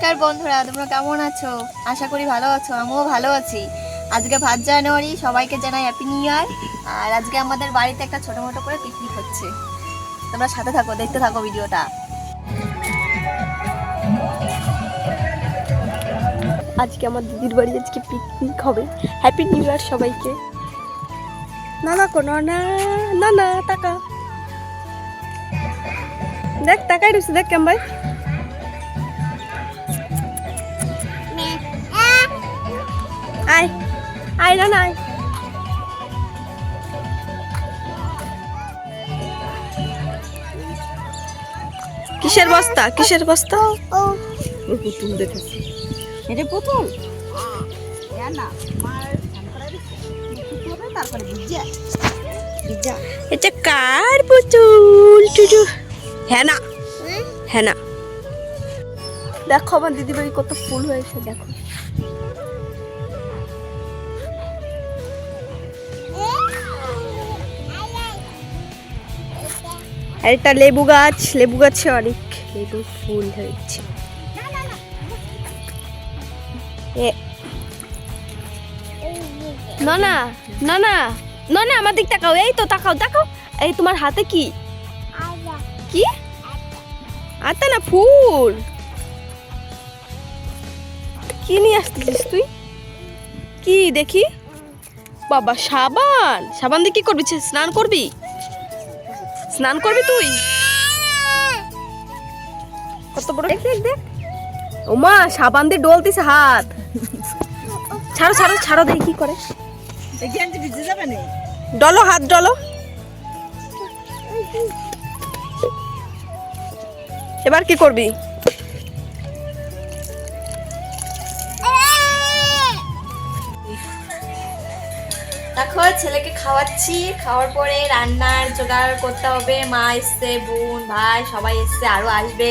নমস্কার বন্ধুরা, তোমরা কেমন আছো? আশা করি ভালো আছো। আমিও ভালো আছি। আজকে 5 জানুয়ারি, সবাইকে জানাই হ্যাপি নিউ ইয়ার। আর আজকে আমাদের বাড়িতে একটা ছোট মোটো করে পিকনিক হচ্ছে। তোমরা সাথে থাকো, দেখতে থাকো ভিডিওটা। আজকে আমার দিদির বাড়ি আজকে পিকনিক হবে। হ্যাপি নিউ ইয়ার সবাইকে। না না কোনো না না না টাকা দেখ টাকাই রয়েছে, দেখ কেমন ভাই। আয় আয় না না আয়। কিসের বস্তা কিসের বস্তা? পুতুল দেখেছি। এটা পুতুল এটা কার পুতুল? টুটু হ্যাঁ না হ্যাঁ না। দেখো আমার দিদি বাড়ি কত ফুল হয়েছে, দেখো। আর এটা লেবু গাছ, লেবু গাছে অনেক লেবু ফুল হয়েছে। না না না না না না আমার দিক তাকাও, এই তো তাকাও তাকাও। এই তোমার হাতে কি কি? আতা না ফুল। কি নিয়ে আসতেছিস তুই? কি দেখি? বাবা সাবান। সাবান দিয়ে কি করবি? স্নান করবি? স্নান করবি তুই? কত বড় দেখ দেখ দেখ। ওমা সাবান দিয়ে ডলতিস হাত। ছাড়ো ছাড়ো ছাড়ো, দেখি কি করে। ডলো হাত ডলো। এবার কি করবি? দেখো ছেলেকে খাওয়াচ্ছি, খাওয়ার পরে রান্নার জোগাড় করতে হবে। মা এসছে, বোন ভাই সবাই এসছে, আরো আসবে।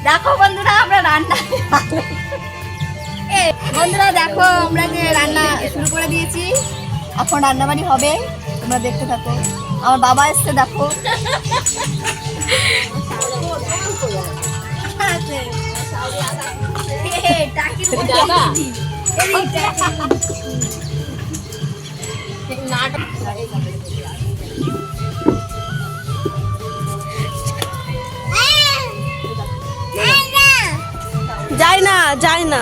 দেখো বন্ধুরা আমরা রান্না বন্ধুরা দেখো আমরা যে রান্না শুরু করে দিয়েছি। এখন রান্নাবাড়ি হবে, তোমরা দেখতে থাকো। আমার বাবা এসছে, দেখো। যায় না যায় না।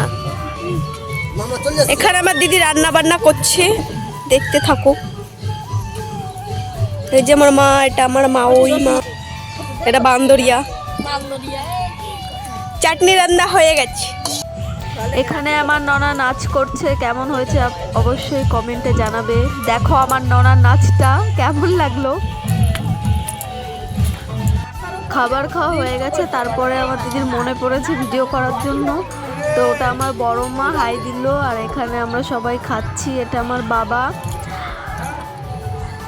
এখানে আমার দিদি রান্না বান্না করছে, দেখতে থাকো। এই যে আমার মা, এটা আমার মা, ওই মা, এটা বান্দরিয়া। চাটনি রান্না হয়ে গেছে। এখানে আমার ননা নাচ করছে, কেমন হয়েছে অবশ্যই কমেন্টে জানাবে। দেখো আমার ননার নাচটা কেমন লাগলো। খাবার খাওয়া হয়ে গেছে, তারপরে আমার দিদির মনে পড়েছে ভিডিও করার জন্য, তো ওটা আমার বড় মা হাই দিল। আর এখানে আমরা সবাই খাচ্ছি। এটা আমার বাবা,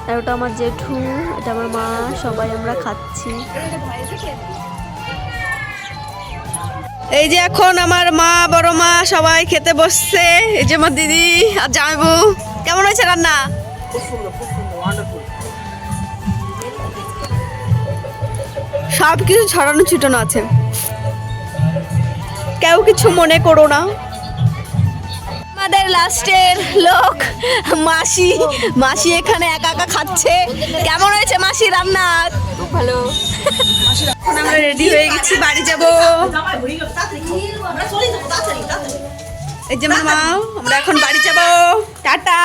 আর ওটা আমার জেঠু, এটা আমার মা, সবাই আমরা খাচ্ছি। এই যে এখন আমার মা, বড় মা সবাই খেতে বসছে। এই যে আমার দিদি আর জামাইবু। কেমন হয়েছে রান্না? সব কিছু ছড়ানো ছিটানো আছে, কেউ কিছু মনে করো না। আমাদের লাস্টের লোক মাসি। মাসি এখানে একা একা খাচ্ছে। কেমন হয়েছে মাসি রান্না? খুব ভালো। এখন আমরা রেডি হয়ে গেছি, বাড়ি যাব। এই যে মামা, আমরা এখন বাড়ি যাব। টাটা।